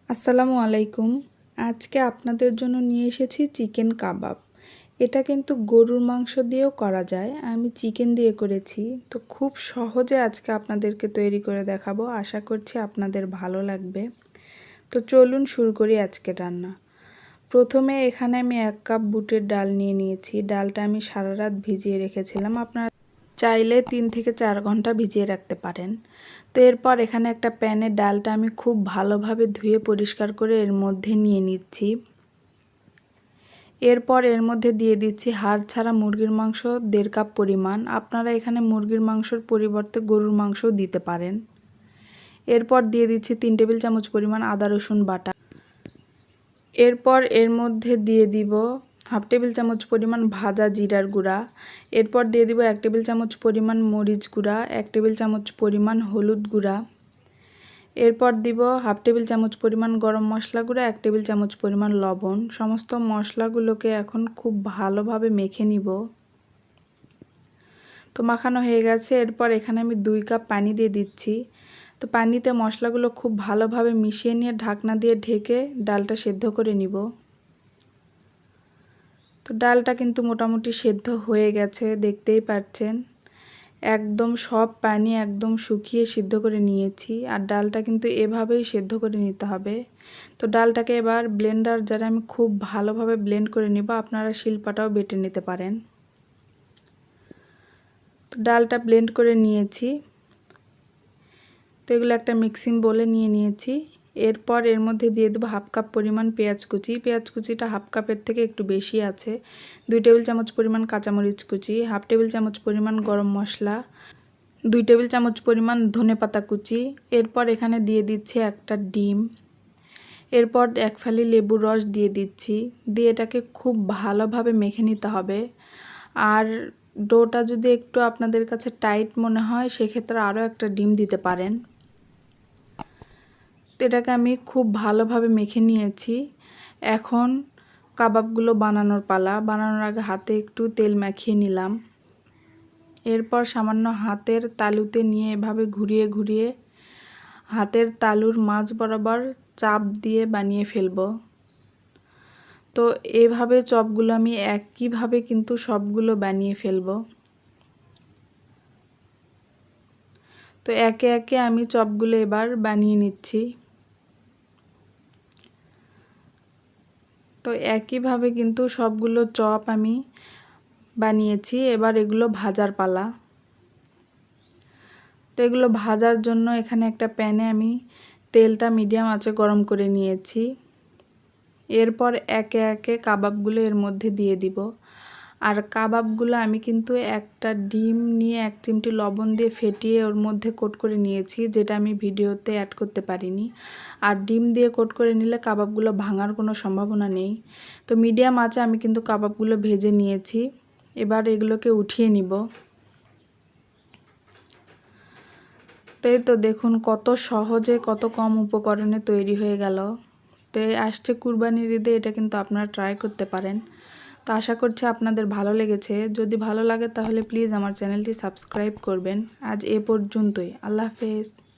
আসসালামু আলাইকুম। আজকে আপনাদের জন্য নিয়ে এসেছি চিকেন কাবাব। এটা কিন্তু গরুর মাংস দিয়েও করা যায়। আমি চিকেন দিয়ে করেছি। তো খুব সহজে আজকে আপনাদেরকে তৈরি করে দেখাবো। আশা করছি আপনাদের ভালো লাগবে। তো চলুন শুরু করি আজকে রান্না। প্রথমে এখানে আমি 1 কাপ বুটের ডাল নিয়ে নিয়েছি। ডালটা আমি সারা রাত ভিজিয়ে রেখেছিলাম। আপনারা চাইলে 3 থেকে 4 ঘন্টা ভিজিয়ে রাখতে পারেন। তো এরপর এখানে একটা প্যানে ডালটা আমি খুব ভালোভাবে ধুয়ে পরিষ্কার করে এর মধ্যে নিয়ে নিচ্ছি। এরপর এর মধ্যে দিয়ে দিচ্ছি হাড় ছাড়া মুরগির মাংস 1.5 কাপ পরিমাণ। আপনারা এখানে মুরগির মাংসর পরিবর্তে গরুর মাংসও দিতে পারেন। এরপর দিয়ে দিচ্ছি 3 টেবিল চামচ পরিমাণ আদা রসুন বাটা। এরপর এর মধ্যে দিয়ে দিব হাফ টেবিল চামচ পরিমাণ ভাজা জিরার গুঁড়া। এরপর দিয়ে দিব 1 টেবিল চামচ পরিমাণ মরিচ গুঁড়া, 1 টেবিল চামচ পরিমাণ হলুদ গুঁড়া। এরপর দিব হাফ টেবিল চামচ পরিমাণ গরম মশলা গুঁড়া, 1 টেবিল চামচ পরিমাণ লবণ। সমস্ত মশলাগুলোকে এখন খুব ভালোভাবে মেখে নিব। তো মাখানো হয়ে গেছে। এরপর এখানে আমি 2 কাপ পানি দিয়ে দিচ্ছি। তো পানিতে মশলাগুলো খুব ভালোভাবে মিশিয়ে নিয়ে ঢাকনা দিয়ে ঢেকে ডালটা সেদ্ধ করে নিব। তো ডালটা কিন্তু মোটামুটি সেদ্ধ হয়ে গেছে, দেখতেই পাচ্ছেন। একদম সব পানি একদম শুকিয়ে সিদ্ধ করে নিয়েছি। আর ডালটা কিন্তু এভাবেই সেদ্ধ করে নিতে হবে। তো ডালটাকে এবার ব্লেন্ডার জারে আমি খুব ভালোভাবে ব্লেন্ড করে নিব। আপনারা শিলপাটাও বেটে নিতে পারেন। তো ডালটা ব্লেন্ড করে নিয়েছি। তো এগুলো একটা মিক্সিং বোলে নিয়ে নিয়েছি। এরপর এর মধ্যে দিয়ে দেবো হাফ কাপ পরিমাণ পেঁয়াজ কুচি। পেঁয়াজ কুচিটা হাফ কাপের থেকে একটু বেশি আছে। 2 টেবিল চামচ পরিমাণ কাঁচামরিচ কুচি, হাফ টেবিল চামচ পরিমাণ গরম মশলা, 2 টেবিল চামচ পরিমাণ ধনেপাতা কুচি। এরপর এখানে দিয়ে দিচ্ছি একটা ডিম। এরপর 1 ফালি লেবুর রস দিয়ে দিচ্ছি। দিয়ে এটাকে খুব ভালোভাবে মেখে নিতে হবে। আর ডোটা যদি একটু আপনাদের কাছে টাইট মনে হয় সেক্ষেত্রে আরও একটা ডিম দিতে পারেন। তো এটাকে আমি খুব ভালোভাবে মেখে নিয়েছি। এখন কাবাবগুলো বানানোর পালা। বানানোর আগে হাতে একটু তেল মাখিয়ে নিলাম। এরপর সামান্য হাতের তালুতে নিয়ে এভাবে ঘুরিয়ে ঘুরিয়ে হাতের তালুর মাঝ বরাবর চাপ দিয়ে বানিয়ে ফেলব। তো এভাবে চপগুলো আমি একইভাবে কিন্তু সবগুলো বানিয়ে ফেলব। তো একে একে আমি চপগুলো এবার বানিয়ে নিচ্ছি। তো একইভাবে কিন্তু সবগুলো চপ আমি বানিয়েছি। এবার এগুলো ভাজার পালা। তো এগুলো ভাজার জন্য এখানে একটা প্যানে আমি তেলটা মিডিয়াম আঁচে গরম করে নিয়েছি। এরপর একে একে কাবাবগুলো এর মধ্যে দিয়ে দিব। আর কাবাবগুলো আমি কিন্তু একটা ডিম নিয়ে 1 চিমটি লবণ দিয়ে ফেটিয়ে ওর মধ্যে কোট করে নিয়েছি, যেটা আমি ভিডিওতে অ্যাড করতে পারিনি। আর ডিম দিয়ে কোট করে নিলে কাবাবগুলো ভাঙার কোনো সম্ভাবনা নেই। তো মিডিয়াম আঁচে আমি কিন্তু কাবাবগুলো ভেজে নিয়েছি। এবার এগুলোকে উঠিয়ে নিব। তাই তো দেখুন কত সহজে কত কম উপকরণে তৈরি হয়ে গেল। তো আসছে কুরবানির ঈদে এটা কিন্তু আপনারা ট্রাই করতে পারেন। তো আশা করছি আপনাদের ভালো লেগেছে। যদি ভালো লাগে তাহলে প্লিজ আমার চ্যানেলটি সাবস্ক্রাইব করবেন। আজ এ পর্যন্তই। আল্লাহ হাফেজ।